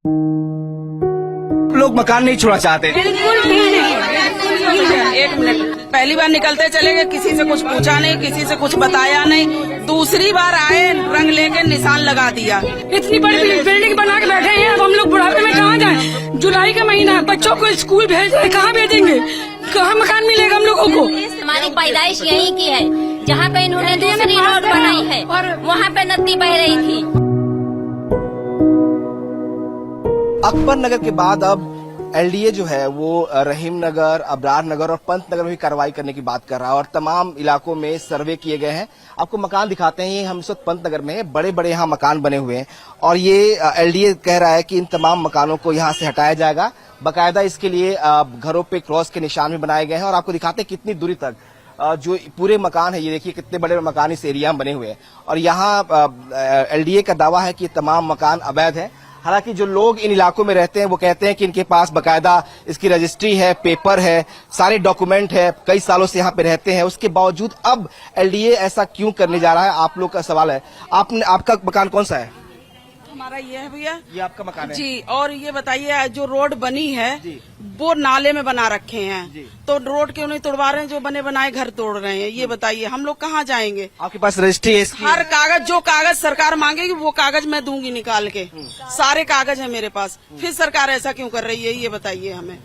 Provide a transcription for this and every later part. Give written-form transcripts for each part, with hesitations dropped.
लोग मकान नहीं छोड़ना चाहते। बिल्कुल भी नहीं। एक मिनट, पहली बार निकलते चले गए, किसी से कुछ पूछा नहीं, किसी से कुछ बताया नहीं। दूसरी बार आए, रंग लेके निशान लगा दिया। इतनी बड़ी बिल्डिंग बना के बैठे हैं, अब हम लोग बुढ़ापे में कहाँ जाएं? जुलाई का महीना है, बच्चों को स्कूल भेज रहे, कहाँ भेजेंगे? कहाँ मकान मिलेगा हम लोगों को? हमारी पैदाइश यहीं की है, जहाँ पे इन्होंने दूसरी रोड बनाई है और वहाँ पे नदी बह रही थी। अकबर नगर के बाद अब एलडीए जो है वो रहीम नगर, अबरार नगर और पंत नगर में भी कार्रवाई करने की बात कर रहा है और तमाम इलाकों में सर्वे किए गए हैं। आपको मकान दिखाते हैं, ये हम इस वक्त पंत नगर में है, बड़े बड़े यहाँ मकान बने हुए हैं और ये एलडीए कह रहा है कि इन तमाम मकानों को यहाँ से हटाया जाएगा। बाकायदा इसके लिए घरों पे क्रॉस के निशान भी बनाए गए हैं और आपको दिखाते हैं कितनी दूरी तक जो पूरे मकान है, ये देखिए कितने बड़े मकान इस एरिया में बने हुए हैं और यहाँ एलडीए का दावा है कि तमाम मकान अवैध है। हालांकि जो लोग इन इलाकों में रहते हैं वो कहते हैं कि इनके पास बकायदा इसकी रजिस्ट्री है, पेपर है, सारे डॉक्यूमेंट है, कई सालों से यहाँ पे रहते हैं। उसके बावजूद अब एलडीए ऐसा क्यों करने जा रहा है? आप लोग का सवाल है। आपका मकान कौन सा है? हमारा ये है भैया। ये आपका मकान है जी। और ये बताइए, जो रोड बनी है वो नाले में बना रखे हैं, तो रोड क्यों नहीं तोड़वा रहे हैं? जो बने बनाए घर तोड़ रहे हैं। ये बताइए, हम लोग कहाँ जाएंगे? आपके पास रजिस्ट्री है इसकी? हर कागज, जो कागज सरकार मांगेगी वो कागज मैं दूंगी निकाल के। सारे कागज है मेरे पास। फिर सरकार ऐसा क्यों कर रही है, ये बताइए हमें।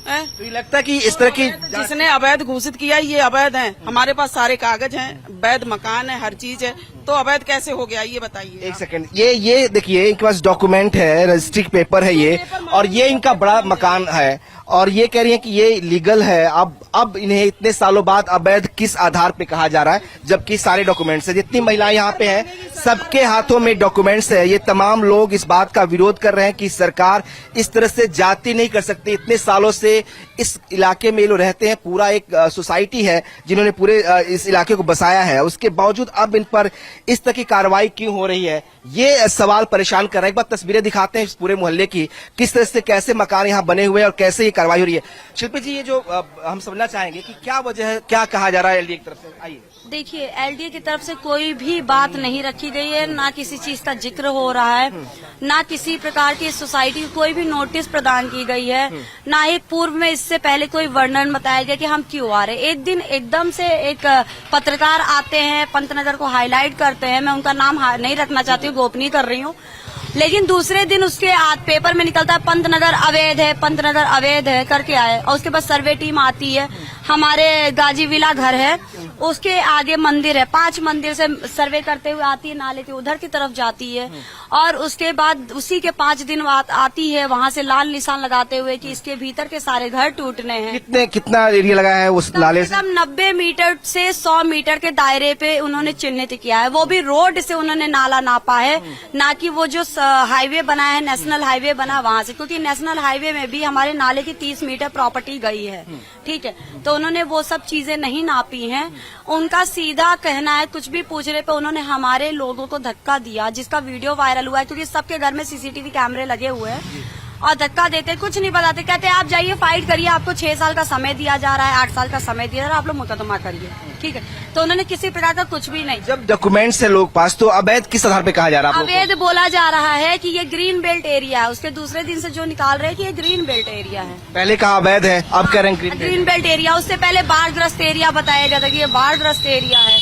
तो ये लगता है कि इस तरह की जिसने अवैध घोषित किया ये अवैध है। हमारे पास सारे कागज हैं, वैध मकान है, हर चीज है, तो अवैध कैसे हो गया ये बताइए। एक सेकंड, ये देखिए इनके पास डॉक्यूमेंट है, रजिस्ट्री पेपर है ये, और ये इनका बड़ा मकान है और ये कह रही है कि ये लीगल है। अब इन्हें इतने सालों बाद अवैध किस आधार पे कहा जा रहा है, जबकि सारे डॉक्यूमेंट्स है। जितनी महिलाएं यहाँ पे हैं सबके हाथों में डॉक्यूमेंट्स है। ये तमाम लोग इस बात का विरोध कर रहे हैं कि सरकार इस तरह से जाति नहीं कर सकती। इतने सालों से इस इलाके में लोग रहते हैं, पूरा एक सोसाइटी है जिन्होंने पूरे इस इलाके को बसाया है। उसके बावजूद अब इन पर इस तरह की कार्रवाई क्यों हो रही है, ये सवाल परेशान कर रहा है। एक बार तस्वीरें दिखाते हैं इस पूरे मोहल्ले की, किस तरह से कैसे मकान यहाँ बने हुए हैं और कैसे ये कार्रवाई हो रही है। शिल्पी जी, ये जो हम समझना चाहेंगे कि क्या वजह है, क्या कहा जा रहा है एलडीए की तरफ से? आइए। देखिए, एलडीए की तरफ से कोई भी बात नहीं रखी गई है, ना किसी चीज का जिक्र हो रहा है, ना किसी प्रकार की सोसाइटी को कोई भी नोटिस प्रदान की गई है, ना ही पूर्व में इससे पहले कोई वर्णन बताया गया कि हम क्यों आ रहे। एक दिन एकदम से एक पत्रकार आते हैं, पंतनगर को हाईलाइट करते हैं, मैं उनका नाम नहीं रखना चाहती हूँ, गोपनीय कर रही हूँ, लेकिन दूसरे दिन उसके पेपर में निकलता है पंतनगर अवैध है, पंतनगर अवैध है करके आए। और उसके बाद सर्वे टीम आती है, हमारे गाजी विला घर है, उसके आगे मंदिर है, 5 मंदिर से सर्वे करते हुए आती है, नाले के उधर की तरफ जाती है और उसके बाद उसी के 5 दिन बाद आती है वहाँ से लाल निशान लगाते हुए कि इसके भीतर के सारे घर टूटने हैं। कितना एरिया लगा है उस नाले से? 90 मीटर से 100 मीटर के दायरे पे उन्होंने चिन्हित किया है। वो भी रोड से उन्होंने नाला नापा है, ना कि वो जो हाईवे बना है, नेशनल हाईवे बना वहाँ से, क्योंकि नेशनल हाईवे में भी हमारे नाले की 30 मीटर प्रॉपर्टी गई है। ठीक है, तो उन्होंने वो सब चीजें नहीं नापी हैं। उनका सीधा कहना है, कुछ भी पूछने पे उन्होंने हमारे लोगों को धक्का दिया, जिसका वीडियो वायरल हुआ है, क्योंकि सबके घर में सीसीटीवी कैमरे लगे हुए हैं और धक्का देते, कुछ नहीं बताते, कहते आप जाइए फाइट करिए, आपको 6 साल का समय दिया जा रहा है, 8 साल का समय दिया जा रहा है, आप लोग मुकदमा करिए। ठीक है, तो उन्होंने किसी प्रकार का कुछ भी नहीं। जब डॉक्यूमेंट्स है लोग पास, तो अवैध किस आधार पे कहा जा रहा है? अवैध बोला जा रहा है कि ये ग्रीन बेल्ट एरिया है, उसके दूसरे दिन से जो निकाल रहे हैं कि ये ग्रीन बेल्ट एरिया है। पहले कहा अवैध है, अब कह रहे हैं ग्रीन बेल्ट एरिया। उससे पहले बाढ़ग्रस्त एरिया बताया गया था कि ये बाढ़ग्रस्त एरिया है,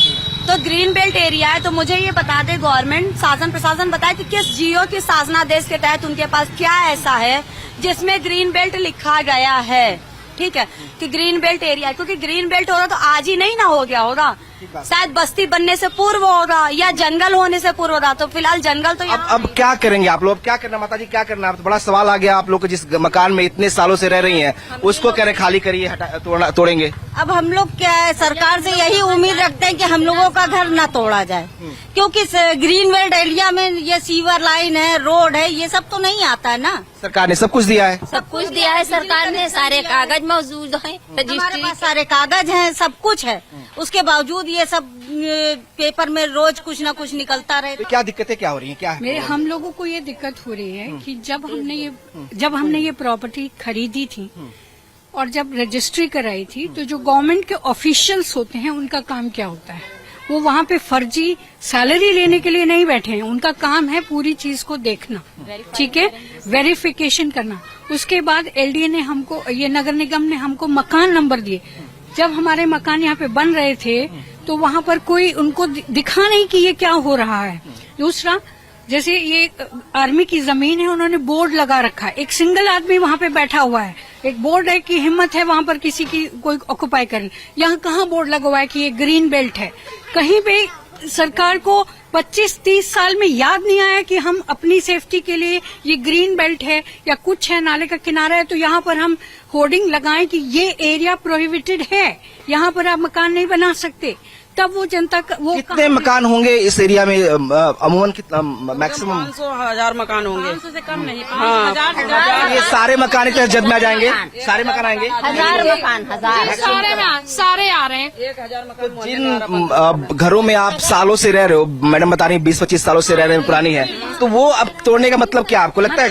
तो ग्रीन बेल्ट एरिया है। तो मुझे ये बता दे, गवर्नमेंट शासन प्रशासन बताए कि किस जियो के शासनादेश के तहत उनके पास क्या ऐसा है जिसमें ग्रीन बेल्ट लिखा गया है। ठीक है, कि ग्रीन बेल्ट एरिया, क्योंकि ग्रीन बेल्ट होगा तो आज ही नहीं ना हो गया होगा, शायद बस्ती बनने से पूर्व होगा या जंगल होने से पूर्व होगा। तो फिलहाल जंगल तो अब क्या करेंगे आप लोग? क्या करना माता जी, क्या करना? तो बड़ा सवाल आ गया आप लोग को, जिस मकान में इतने सालों से रह रही हैं उसको कह रहे खाली करिए, तोड़ेंगे। अब हम लोग क्या है, सरकार से यही उम्मीद रखते हैं कि हम लोगों का घर न तोड़ा जाए, क्योंकि ग्रीन बेल्ट एरिया में ये सीवर लाइन है, रोड है, ये सब तो नहीं आता है ना। सरकार ने सब कुछ दिया है, सब कुछ दिया है सरकार ने, सारे कागज मौजूद हैं, हमारे पास सारे कागज हैं, सब कुछ है, उसके बावजूद ये सब पेपर में रोज कुछ न कुछ निकलता रहे। तो क्या दिक्कतें क्या हो रही हैं? क्या है? मेरे हम लोगों को ये दिक्कत हो रही है कि जब हमने ये प्रॉपर्टी खरीदी थी और जब रजिस्ट्री कराई थी, तो जो गवर्नमेंट के ऑफिशियल्स होते हैं उनका काम क्या होता है, वो वहाँ पे फर्जी सैलरी लेने के लिए नहीं बैठे हैं। उनका काम है पूरी चीज को देखना, ठीक है, वेरिफिकेशन करना। उसके बाद एलडीए ने हमको, ये नगर निगम ने हमको मकान नंबर दिए। जब हमारे मकान यहाँ पे बन रहे थे तो वहाँ पर कोई उनको दिखा नहीं कि ये क्या हो रहा है। दूसरा, जैसे ये आर्मी की जमीन है, उन्होंने बोर्ड लगा रखा है, एक सिंगल आदमी वहाँ पे बैठा हुआ है, एक बोर्ड है कि हिम्मत है वहाँ पर किसी की कोई ऑक्युपाई करे। यहाँ कहाँ बोर्ड लगा हुआ है कि ये ग्रीन बेल्ट है? कहीं पे सरकार को 25-30 साल में याद नहीं आया कि हम अपनी सेफ्टी के लिए ये ग्रीन बेल्ट है या कुछ है, नाले का किनारा है, तो यहाँ पर हम होर्डिंग लगाएं कि ये एरिया प्रोहिबिटेड है, यहाँ पर आप मकान नहीं बना सकते। तब वो जनता का वो कितने मकान होंगे इस एरिया में? अमूमन कितना मैक्सिमम? 500-1000 मकान होंगे। 500 से कम नहीं, हाँ, ये सारे मकान के जद में आ जाएंगे, सारे मकान आएंगे। 1000 मकान, 1000 सारे आ रहे हैं। 1000 मकान। जिन घरों में आप सालों से रह रहे हो, मैडम बता रही 20-25 सालों से रह रहे हैं, पुरानी है, तो वो अब तोड़ने का मतलब क्या आपको लगता है?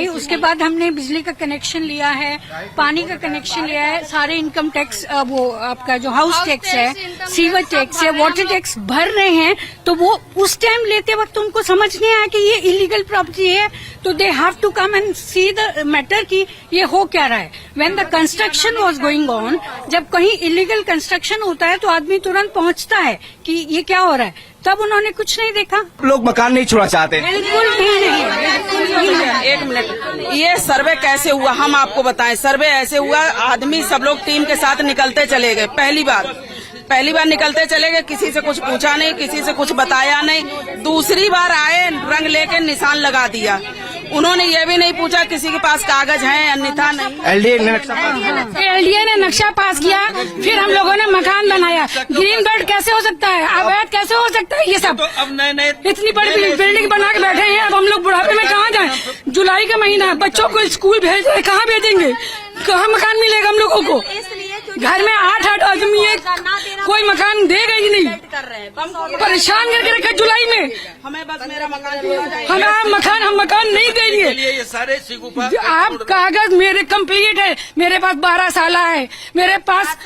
उसके बाद हमने बिजली का कनेक्शन लिया है, पानी का कनेक्शन लिया है, सारे इनकम टैक्स, वो आपका जो हाउस टैक्स है, सीवर टैक्स है, वाटर टैक्स भर रहे हैं। तो वो उस टाइम लेते वक्त उनको समझ नहीं आया कि ये इलीगल प्रॉपर्टी है, तो they have to come and see the matter कि ये हो क्या रहा है। When the construction was going on, जब कहीं इलीगल कंस्ट्रक्शन होता है तो आदमी तुरंत पहुंचता है कि ये क्या हो रहा है, तब उन्होंने कुछ नहीं देखा। लोग मकान नहीं छोड़ना चाहते? बिल्कुल भी नहीं। एक मिनट, ये सर्वे कैसे हुआ हम आपको बताएं। सर्वे ऐसे हुआ, आदमी सब लोग टीम के साथ निकलते चले गए। पहली बार निकलते चले गए, किसी से कुछ पूछा नहीं, किसी से कुछ बताया नहीं। दूसरी बार आए, रंग लेके निशान लगा दिया। उन्होंने ये भी नहीं पूछा किसी के पास कागज है अन्यथा नहीं। एलडीए ने नक्शा पास किया, फिर हम लोगों ने मकान बनाया। ग्रीन बेल्ट कैसे हो सकता है, अवैध कैसे हो सकता है? ये सब अब नए इतनी बड़ी बिल्डिंग बना के बैठे हैं। अब हम लोग बुढ़ापे में कहाँ जाएं? जुलाई का महीना है, बच्चों को स्कूल भेज रहे, कहाँ भेजेंगे? कहाँ मकान मिलेगा हम लोगों को? घर में 8-8 आदमी है, कोई मकान देगा ही नहीं। परेशान करके रखा जुलाई में। हमें बस मेरा मकान, हम मकान नहीं देंगे। ये सारे आप कागज मेरे कंप्लीट है, मेरे पास 12 साल है, मेरे पास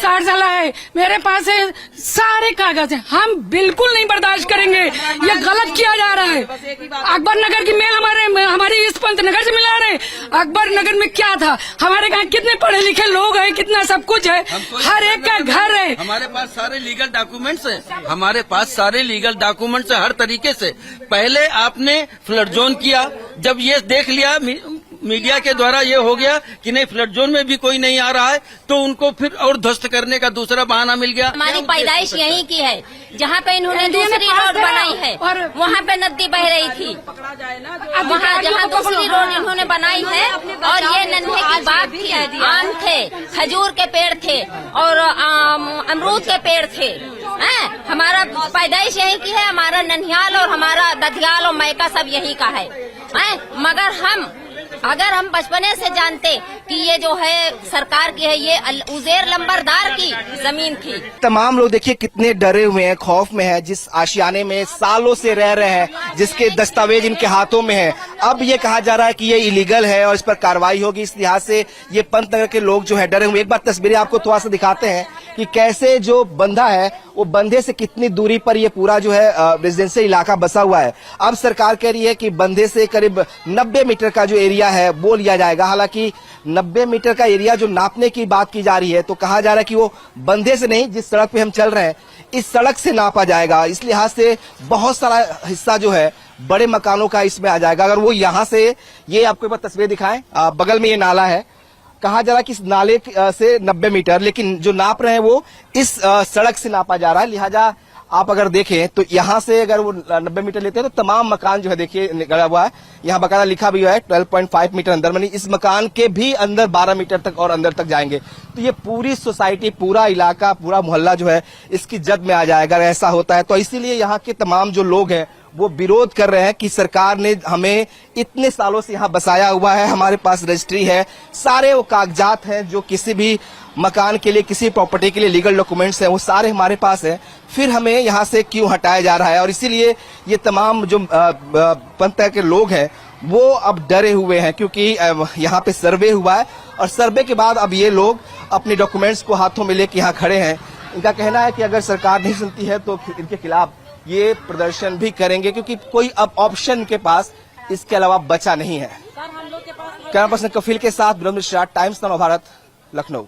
60 साल है, मेरे पास है सारे कागज हैं। हम बिल्कुल नहीं बर्दाश्त करेंगे, ये गलत किया जा रहा है। अकबर नगर की मेल हमारे इस पंत नगर से मिला रहे। अकबर नगर में क्या था? हमारे यहाँ कितने पढ़े लिखे लोग हैं, कितना सब कुछ है, हर एक का घर है। हमारे पास सारे लीगल डॉक्यूमेंट्स हैं, हमारे पास सारे लीगल डॉक्यूमेंट्स हैं हर तरीके से। पहले आपने फ्लड जोन किया, जब ये देख लिया मीडिया के द्वारा ये हो गया कि नहीं फ्लड जोन में भी कोई नहीं आ रहा है, तो उनको फिर और ध्वस्त करने का दूसरा बहाना मिल गया। हमारी पैदाइश यहीं की है, जहाँ पे इन्होंने दूसरी रोड बनाई है वहाँ पे नदी बह रही थी। वहाँ जहाँ दूसरी रोड इन्होंने बनाई है, और ये नन्हे की बाग थी, आम थे, खजूर के पेड़ थे और अमरूद के पेड़ थे। हमारा पैदाइश यहीं की है, हमारा ननिहाल और हमारा दधियाल और मैका सब यहीं का है। मगर अगर हम बचपने से जानते कि ये जो है सरकार की है, ये उजेर लंबरदार की जमीन थी। तमाम लोग देखिए कितने डरे हुए हैं, खौफ में है, जिस आशियाने में सालों से रह रहे हैं, जिसके दस्तावेज इनके हाथों में है। अब ये कहा जा रहा है कि ये इलीगल है और इस पर कार्रवाई होगी। इस लिहाज से ये पंतनगर के लोग जो है डरे हुए। एक बार तस्वीरें आपको थोड़ा सा दिखाते हैं कि कैसे जो बंधा है वो बंधे से कितनी दूरी पर ये पूरा जो है रेजिडेंशियल इलाका बसा हुआ है। अब सरकार कह रही है कि बंधे से करीब 90 मीटर का जो एरिया है वो लिया जाएगा। हालांकि 90 मीटर का एरिया जो नापने की बात की जा रही है, तो कहा जा रहा है कि वो बंधे से नहीं, जिस सड़क पे हम चल रहे हैं इस सड़क से नापा जाएगा। इस लिहाज से बहुत सारा हिस्सा जो है बड़े मकानों का इसमें आ जाएगा। अगर वो यहाँ से, ये आपको एक बार तस्वीर दिखाएं, बगल में ये नाला है, कहा जा रहा है कि इस नाले से 90 मीटर, लेकिन जो नाप रहे हैं वो इस सड़क से नापा जा रहा है। लिहाजा आप अगर देखें तो यहाँ से अगर वो 90 मीटर लेते हैं तो तमाम मकान जो है देखिए निकला हुआ है। यहाँ बकायदा लिखा भी हुआ है 12.5 मीटर अंदर, यानी इस मकान के भी अंदर 12 मीटर तक और अंदर तक जाएंगे। तो ये पूरी सोसाइटी, पूरा इलाका, पूरा मोहल्ला जो है इसकी जद में आ जाएगा अगर ऐसा होता है। तो इसीलिए यहाँ के तमाम जो लोग हैं वो विरोध कर रहे हैं कि सरकार ने हमें इतने सालों से यहाँ बसाया हुआ है, हमारे पास रजिस्ट्री है, सारे वो कागजात हैं जो किसी भी मकान के लिए, किसी प्रॉपर्टी के लिए लीगल डॉक्यूमेंट्स हैं, वो सारे हमारे पास हैं, फिर हमें यहाँ से क्यों हटाया जा रहा है? और इसीलिए ये तमाम जो पंतनगर के लोग हैं वो अब डरे हुए हैं, क्योंकि यहाँ पे सर्वे हुआ है और सर्वे के बाद अब ये लोग अपने डॉक्यूमेंट्स को हाथों में लेके यहाँ खड़े हैं। इनका कहना है कि अगर सरकार नहीं सुनती है तो फिर इनके खिलाफ ये प्रदर्शन भी करेंगे, क्योंकि कोई अब ऑप्शन के पास इसके अलावा बचा नहीं है। कैमरा पर्सन कफिल के साथ विनोद मिश्रा, टाइम्स नव भारत, लखनऊ।